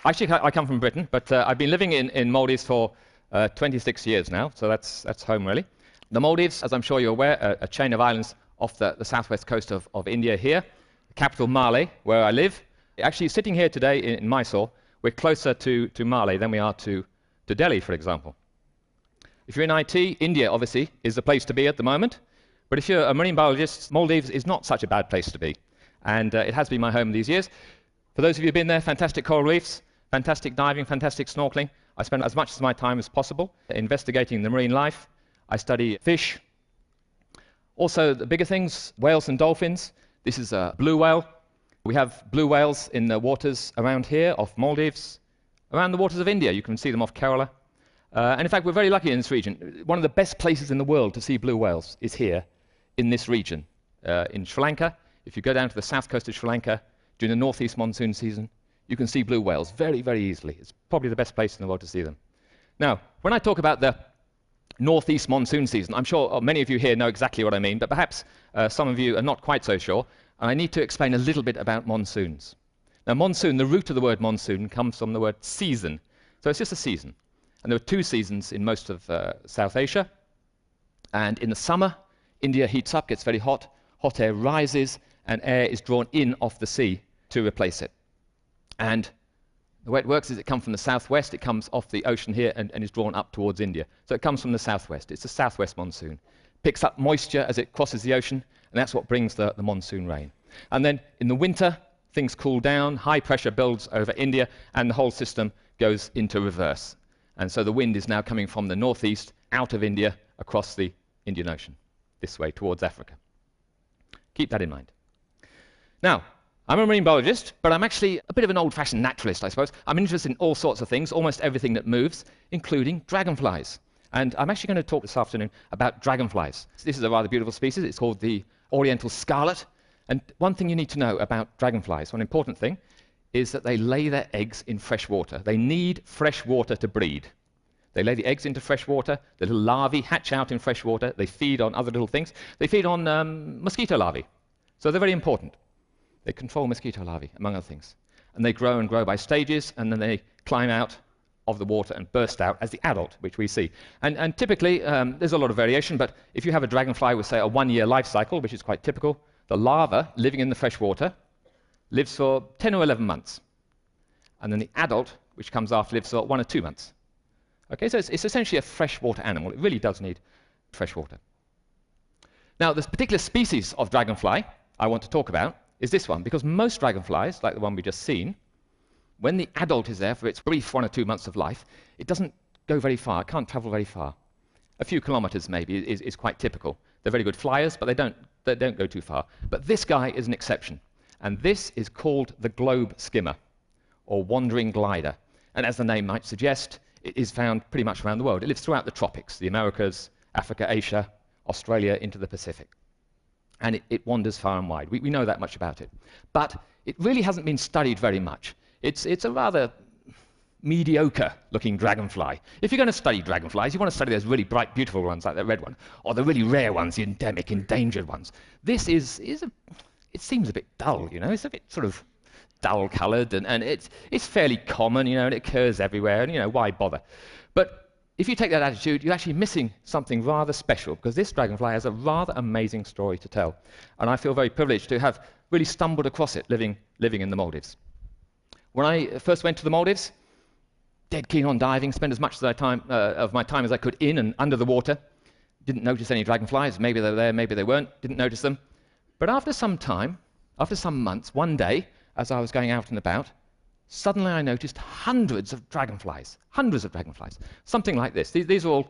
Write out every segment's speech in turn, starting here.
Actually, I come from Britain, but I've been living in Maldives for 26 years now, so that's home really. The Maldives, as I'm sure you're aware, a chain of islands off the southwest coast of India here. The capital, Male, where I live. Actually, sitting here today in Mysore, we're closer to Male than we are to Delhi, for example. If you're in IT, India, obviously, is the place to be at the moment. But if you're a marine biologist, Maldives is not such a bad place to be. And it has been my home these years. For those of you who've been there, fantastic coral reefs, fantastic diving, fantastic snorkeling. I spend as much of my time as possible investigating the marine life. I study fish. Also, the bigger things, whales and dolphins. This is a blue whale. We have blue whales in the waters around here, off Maldives, around the waters of India. You can see them off Kerala. And in fact, we're very lucky in this region. One of the best places in the world to see blue whales is here, in this region. In Sri Lanka, if you go down to the south coast of Sri Lanka during the northeast monsoon season, you can see blue whales very, very easily. It's probably the best place in the world to see them. Now, when I talk about the northeast monsoon season, I'm sure many of you here know exactly what I mean, but perhaps some of you are not quite so sure, and I need to explain a little bit about monsoons. Now, monsoon, the root of the word monsoon comes from the word season. So it's just a season. And there are two seasons in most of South Asia. And in the summer, India heats up, gets very hot, hot air rises, and air is drawn in off the sea to replace it. And the way it works is it comes from the southwest, it comes off the ocean here and is drawn up towards India. So it comes from the southwest. It's a southwest monsoon. Picks up moisture as it crosses the ocean, and that's what brings the monsoon rain. And then in the winter, things cool down, high pressure builds over India, and the whole system goes into reverse. And so the wind is now coming from the northeast, out of India, across the Indian Ocean, this way towards Africa. Keep that in mind. Now, I'm a marine biologist, but I'm actually a bit of an old-fashioned naturalist, I suppose. I'm interested in all sorts of things, almost everything that moves, including dragonflies. And I'm actually going to talk this afternoon about dragonflies. This is a rather beautiful species. It's called the Oriental scarlet. And one thing you need to know about dragonflies, one important thing, is that they lay their eggs in fresh water. They need fresh water to breed. They lay the eggs into fresh water, the little larvae hatch out in fresh water, they feed on other little things. They feed on mosquito larvae. So they're very important. They control mosquito larvae, among other things. And they grow and grow by stages, and then they climb out of the water and burst out as the adult, which we see. And typically, there's a lot of variation, but if you have a dragonfly with, say, a 1-year life cycle, which is quite typical, the larva living in the fresh water lives for 10 or 11 months. And then the adult, which comes after, lives for 1 or 2 months. Okay, so it's essentially a freshwater animal. It really does need fresh water. Now, this particular species of dragonfly I want to talk about is this one, because most dragonflies, like the one we just seen, when the adult is there for its brief 1 or 2 months of life, it doesn't go very far, it can't travel very far. A few kilometers maybe is quite typical. They're very good flyers, but they don't go too far. But this guy is an exception. And this is called the globe skimmer, or wandering glider. And as the name might suggest, it is found pretty much around the world. It lives throughout the tropics, the Americas, Africa, Asia, Australia, into the Pacific. And it wanders far and wide. We know that much about it. But it really hasn't been studied very much. It's a rather mediocre-looking dragonfly. If you're going to study dragonflies, you want to study those really bright, beautiful ones, like the red one, or the really rare ones, the endemic, endangered ones. This it seems a bit dull, you know. It's a bit sort of dull-coloured, and it's fairly common, you know, and it occurs everywhere, and, you know, why bother? But if you take that attitude, you're actually missing something rather special, because this dragonfly has a rather amazing story to tell. And I feel very privileged to have really stumbled across it living in the Maldives. When I first went to the Maldives, dead keen on diving, spent as much of my time as I could in and under the water. Didn't notice any dragonflies. Maybe they were there, maybe they weren't. Didn't notice them. But after some time, after some months, one day, as I was going out and about, suddenly I noticed hundreds of dragonflies. Something like this. These are all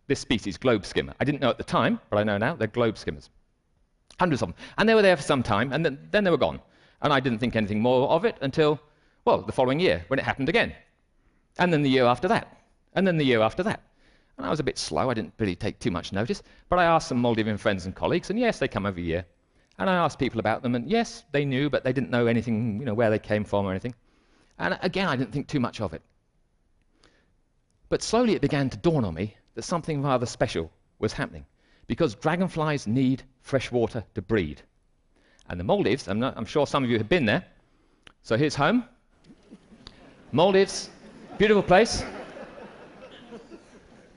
this species, globe skimmer. I didn't know at the time, but I know now, they're globe skimmers. Hundreds of them. And they were there for some time, and then they were gone. And I didn't think anything more of it until, well, the following year, when it happened again. And then the year after that. And then the year after that. And I was a bit slow. I didn't really take too much notice. But I asked some Maldivian friends and colleagues, and yes, they come every year. And I asked people about them, and yes, they knew, but they didn't know anything, you know, where they came from or anything. And again, I didn't think too much of it. But slowly it began to dawn on me that something rather special was happening, because dragonflies need fresh water to breed. And the Maldives, I'm sure some of you have been there. So here's home. Maldives, beautiful place.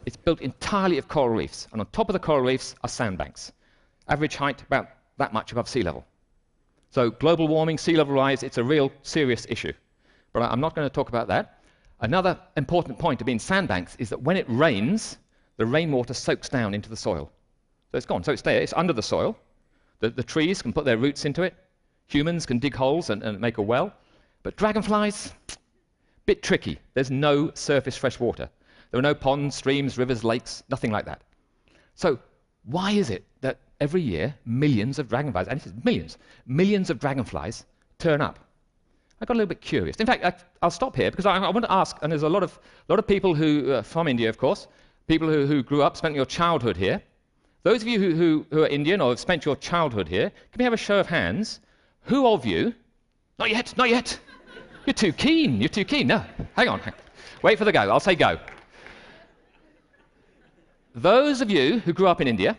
It's built entirely of coral reefs, and on top of the coral reefs are sandbanks. Average height about that much above sea level. So global warming, sea level rise, it's a real serious issue. But I'm not going to talk about that. Another important point of being sandbanks is that when it rains, the rainwater soaks down into the soil. So it's gone. So it's there. It's under the soil. The trees can put their roots into it. Humans can dig holes and make a well. But dragonflies, bit tricky. There's no surface fresh water. There are no ponds, streams, rivers, lakes, nothing like that. So why is it that every year millions of dragonflies, and this is millions of dragonflies turn up? I got a little bit curious. In fact, I'll stop here because I want to ask, and there's a lot of people who from India, of course, people who grew up, spent your childhood here. Those of you who are Indian or have spent your childhood here, can we have a show of hands? Who of you? Not yet, not yet. You're too keen. You're too keen. No, hang on. Wait for the go. I'll say go. Those of you who grew up in India,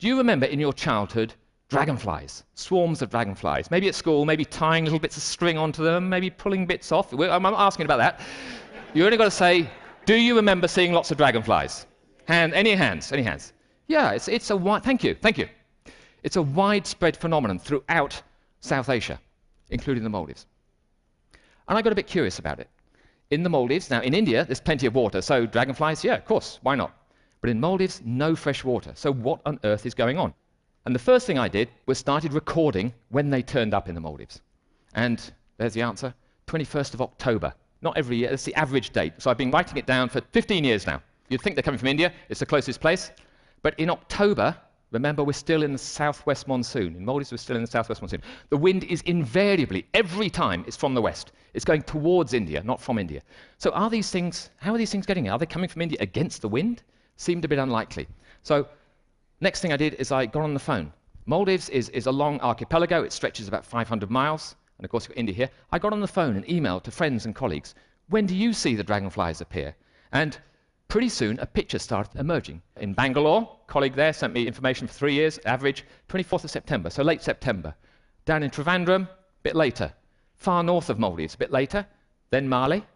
do you remember in your childhood dragonflies, swarms of dragonflies? Maybe at school, maybe tying little bits of string onto them, maybe pulling bits off. I'm not asking about that. You only got to say, do you remember seeing lots of dragonflies? Any hands? Any hands? Yeah, it's a thank you. It's a widespread phenomenon throughout South Asia, including the Maldives. And I got a bit curious about it. In the Maldives, now in India, there's plenty of water, so dragonflies, yeah, of course, why not? But in Maldives, no fresh water. So what on earth is going on? And the first thing I did was started recording when they turned up in the Maldives. And there's the answer, 21st of October. Not every year, that's the average date. So I've been writing it down for 15 years now. You'd think they're coming from India, it's the closest place. But in October, remember, we're still in the southwest monsoon. In Maldives, we're still in the southwest monsoon. The wind is invariably, every time, it's from the west. It's going towards India, not from India. So how are these things getting here? Are they coming from India against the wind? Seemed a bit unlikely. So next thing I did is I got on the phone. Maldives is a long archipelago. It stretches about 500 miles. And of course, you've got India here. I got on the phone and emailed to friends and colleagues. When do you see the dragonflies appear? And pretty soon, a picture started emerging. In Bangalore, a colleague there sent me information for 3 years, average 24th of September, so late September. Down in Trivandrum, a bit later. Far north of Maldives, a bit later. Then Mali,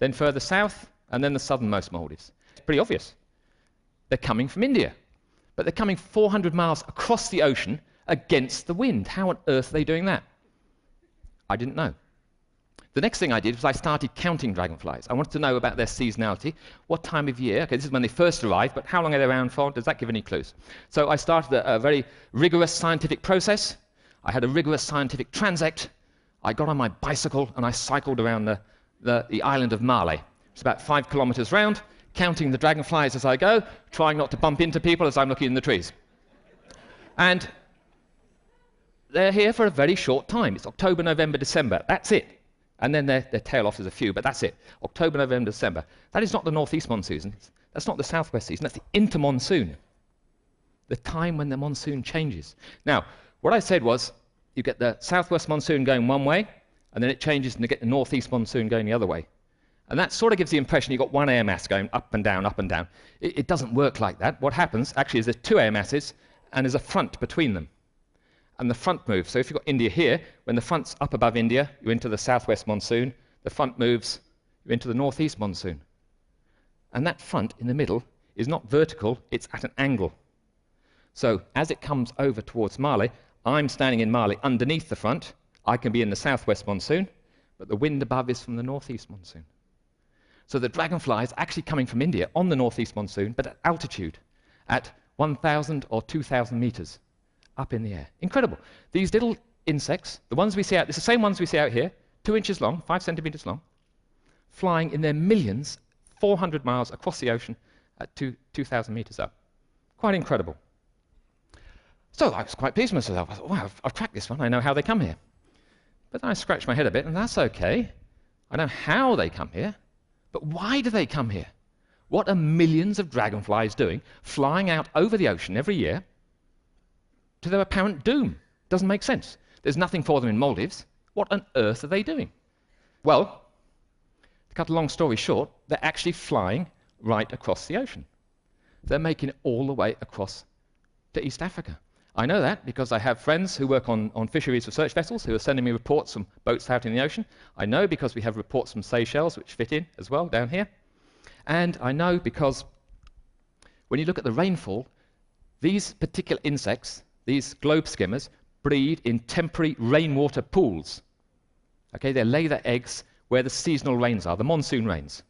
then further south, and then the southernmost Maldives. It's pretty obvious. They're coming from India. But they're coming 400 miles across the ocean against the wind. How on earth are they doing that? I didn't know. The next thing I did was I started counting dragonflies. I wanted to know about their seasonality, what time of year. Okay, this is when they first arrive, but how long are they around for? Does that give any clues? So I started a very rigorous scientific process. I had a rigorous scientific transect. I got on my bicycle and I cycled around the island of Male. It's about 5 kilometers round, counting the dragonflies as I go, trying not to bump into people as I'm looking in the trees. And they're here for a very short time. It's October, November, December. That's it. And then their tail off is a few, but that's it. October, November, December. That is not the northeast monsoon. That's not the southwest season. That's the intermonsoon, the time when the monsoon changes. Now, what I said was, you get the southwest monsoon going one way, and then it changes and you get the northeast monsoon going the other way. And that sort of gives the impression you've got one air mass going up and down, up and down. It doesn't work like that. What happens, actually, is there's 2 air masses, and there's a front between them. And the front moves. So if you've got India here, when the front's up above India, you're into the southwest monsoon. The front moves, you're into the northeast monsoon. And that front in the middle is not vertical, it's at an angle. So as it comes over towards Mali, I'm standing in Mali underneath the front. I can be in the southwest monsoon, but the wind above is from the northeast monsoon. So the dragonfly is actually coming from India on the northeast monsoon, but at altitude, at 1,000 or 2,000 meters. Up in the air. Incredible. These little insects, the ones we see out, it's the same ones we see out here, 2 inches long, 5 centimeters long, flying in their millions, 400 miles across the ocean at 2,000 meters up. Quite incredible. So I was quite pleased with myself. I thought, wow, I've cracked this one. I know how they come here. But then I scratched my head a bit, and that's okay. I know how they come here, but why do they come here? What are millions of dragonflies doing, flying out over the ocean every year, to their apparent doom? Doesn't make sense. There's nothing for them in Maldives. What on earth are they doing? Well, to cut a long story short, they're actually flying right across the ocean. They're making it all the way across to East Africa. I know that because I have friends who work on fisheries research vessels who are sending me reports from boats out in the ocean. I know because we have reports from Seychelles, which fit in as well down here. And I know because when you look at the rainfall, these particular insects, these globe skimmers, breed in temporary rainwater pools. Okay, they lay their eggs where the seasonal rains are, the monsoon rains.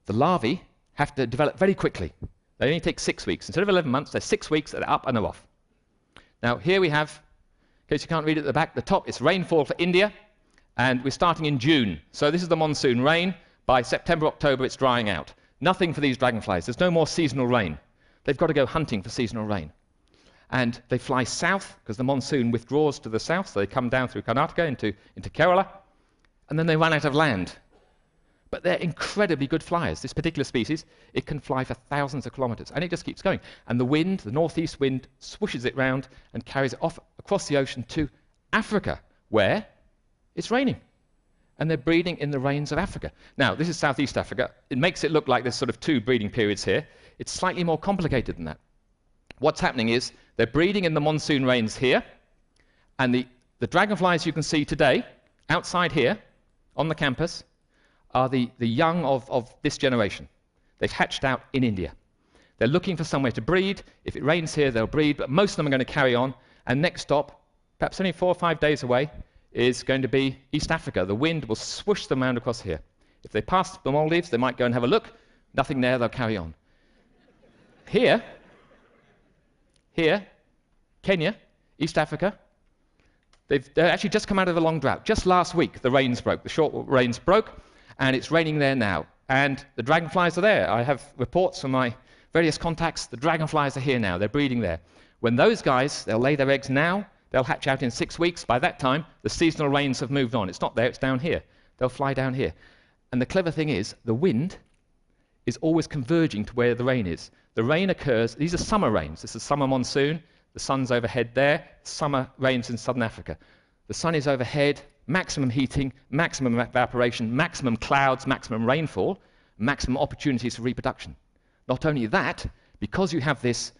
The larvae have to develop very quickly. They only take 6 weeks. Instead of 11 months, they're 6 weeks, they're up and they're off. Now, here we have, in case you can't read it at the back, the top is rainfall for India, and we're starting in June. So this is the monsoon rain. By September, October, it's drying out. Nothing for these dragonflies. There's no more seasonal rain. They've got to go hunting for seasonal rain. And they fly south, because the monsoon withdraws to the south, so they come down through Karnataka into Kerala, and then they run out of land. But they're incredibly good flyers. This particular species, it can fly for thousands of kilometers, and it just keeps going. And the wind, the northeast wind, swooshes it round and carries it off across the ocean to Africa, where it's raining. And they're breeding in the rains of Africa. Now, this is Southeast Africa. It makes it look like there's sort of 2 breeding periods here. It's slightly more complicated than that. What's happening is they're breeding in the monsoon rains here, and the dragonflies you can see today, outside here, on the campus, are the young of this generation. They've hatched out in India. They're looking for somewhere to breed. If it rains here, they'll breed, but most of them are going to carry on. And next stop, perhaps only 4 or 5 days away, is going to be East Africa. The wind will swoosh them round across here. If they pass the Maldives, they might go and have a look. Nothing there, they'll carry on. Here, Kenya, East Africa, they've actually just come out of a long drought. Just last week, the rains broke, the short rains broke, and it's raining there now. And the dragonflies are there. I have reports from my various contacts. The dragonflies are here now. They're breeding there. When those guys, they'll lay their eggs now. They'll hatch out in 6 weeks. By that time, the seasonal rains have moved on. It's not there, it's down here. They'll fly down here. And the clever thing is, the wind is always converging to where the rain is. The rain occurs, these are summer rains. This is summer monsoon. The sun's overhead there. Summer rains in southern Africa. The sun is overhead, maximum heating, maximum evaporation, maximum clouds, maximum rainfall, maximum opportunities for reproduction. Not only that, because you have this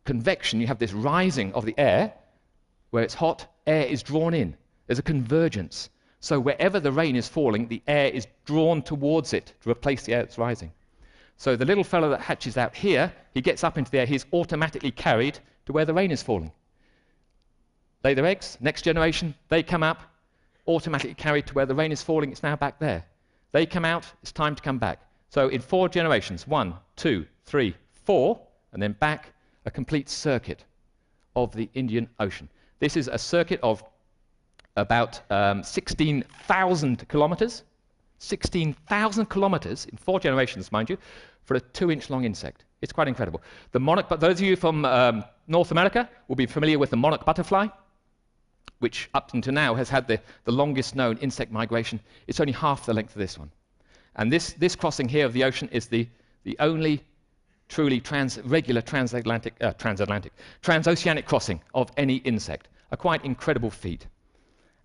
convection, you have this rising of the air, where it's hot, air is drawn in. There's a convergence. So wherever the rain is falling, the air is drawn towards it to replace the air that's rising. So the little fellow that hatches out here, he gets up into the air, he's automatically carried to where the rain is falling. Lay their eggs, next generation, they come up, automatically carried to where the rain is falling, it's now back there. They come out, it's time to come back. So in 4 generations, 1, 2, 3, 4, and then back, a complete circuit of the Indian Ocean. This is a circuit of about 16,000 kilometers. 16,000 kilometers in 4 generations, mind you, for a 2-inch long insect. It's quite incredible. The monarch, but those of you from North America will be familiar with the monarch butterfly, which up until now has had the longest known insect migration. It's only half the length of this one. And this crossing here of the ocean is the only truly regular transoceanic crossing of any insect. A quite incredible feat.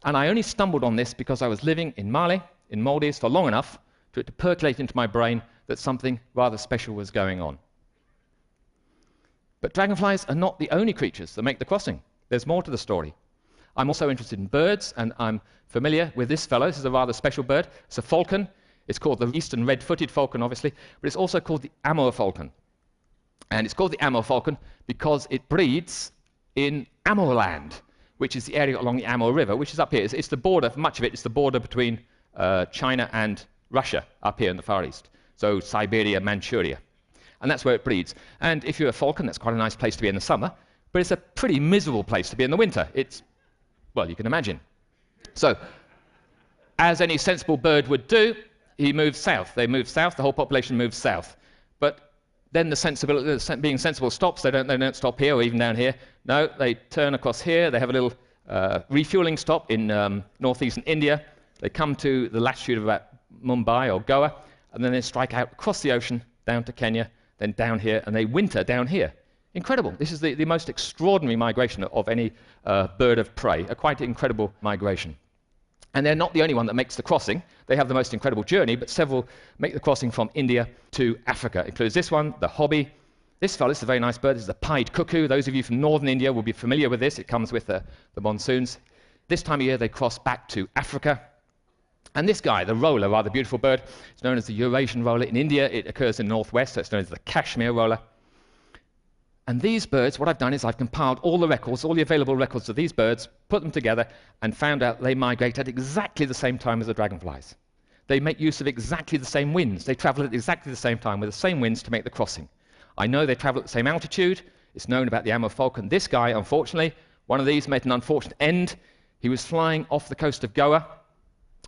And I only stumbled on this because I was living in Mali, in Maldives, for long enough for it to percolate into my brain that something rather special was going on. But dragonflies are not the only creatures that make the crossing. There's more to the story. I'm also interested in birds, and I'm familiar with this fellow. This is a rather special bird. It's a falcon. It's called the eastern red-footed falcon, obviously, but it's also called the Amur falcon. And it's called the Amur falcon because it breeds in Amurland, which is the area along the Amur River, which is up here. It's the border, for much of it, it's the border between China and Russia, up here in the Far East. So Siberia, Manchuria. And that's where it breeds. And if you're a falcon, that's quite a nice place to be in the summer, but it's a pretty miserable place to be in the winter. It's, well, you can imagine. So, as any sensible bird would do, he moves south. They move south, the whole population moves south. But then being sensible stops. They don't stop here or even down here. No, they turn across here. They have a little refueling stop in northeastern India. They come to the latitude of about Mumbai or Goa, and then they strike out across the ocean down to Kenya, then down here, and they winter down here. Incredible. This is the most extraordinary migration of any bird of prey, a quite incredible migration. And they're not the only one that makes the crossing. They have the most incredible journey, but several make the crossing from India to Africa. It includes this one, the hobby, This fellow, this is a very nice bird. This is a pied cuckoo. Those of you from northern India will be familiar with this. It comes with the monsoons. This time of year, they cross back to Africa. And this guy, the roller, rather beautiful bird, it's known as the Eurasian roller. In India, it occurs in the northwest, so it's known as the Kashmir roller. And these birds, what I've done is I've compiled all the records, all the available records of these birds, put them together, and found out they migrate at exactly the same time as the dragonflies. They make use of exactly the same winds. They travel at exactly the same time with the same winds to make the crossing. I know they travel at the same altitude. It's known about the Amur falcon. This guy, unfortunately, one of these made an unfortunate end. He was flying off the coast of Goa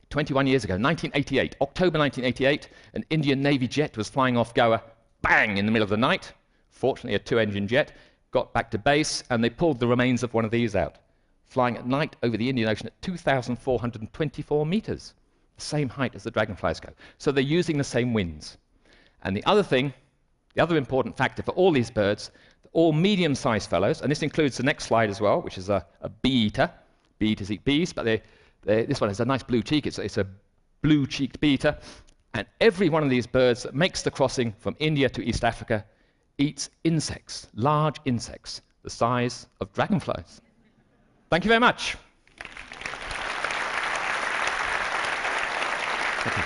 21 years ago, 1988, October 1988. An Indian Navy jet was flying off Goa, bang, in the middle of the night. Fortunately, a two-engine jet. Got back to base, and they pulled the remains of one of these out, flying at night over the Indian Ocean at 2,424 meters, the same height as the dragonflies go. So they're using the same winds. And the other thing, the other important factor for all these birds, all medium-sized fellows, and this includes the next slide as well, which is a bee-eater. Bee-eaters eat bees, but this one has a nice blue cheek. It's a blue-cheeked bee-eater. And every one of these birds that makes the crossing from India to East Africa eats insects, large insects, the size of dragonflies. Thank you very much. Thank you.